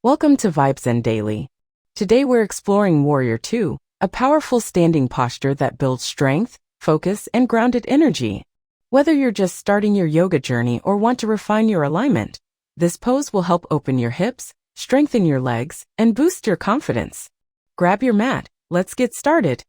Welcome to VibeZen Daily. Today we're exploring Warrior 2, a powerful standing posture that builds strength, focus, and grounded energy. Whether you're just starting your yoga journey or want to refine your alignment, this pose will help open your hips, strengthen your legs, and boost your confidence. Grab your mat, let's get started.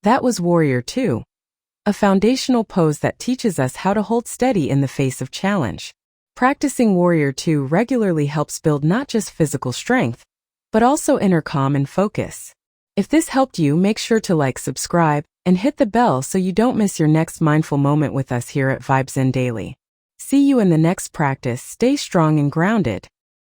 That was Warrior 2, a foundational pose that teaches us how to hold steady in the face of challenge. Practicing Warrior 2 regularly helps build not just physical strength, but also inner calm and focus. If this helped you, make sure to like, subscribe, and hit the bell so you don't miss your next mindful moment with us here at VibeZen Daily. See you in the next practice. Stay strong and grounded.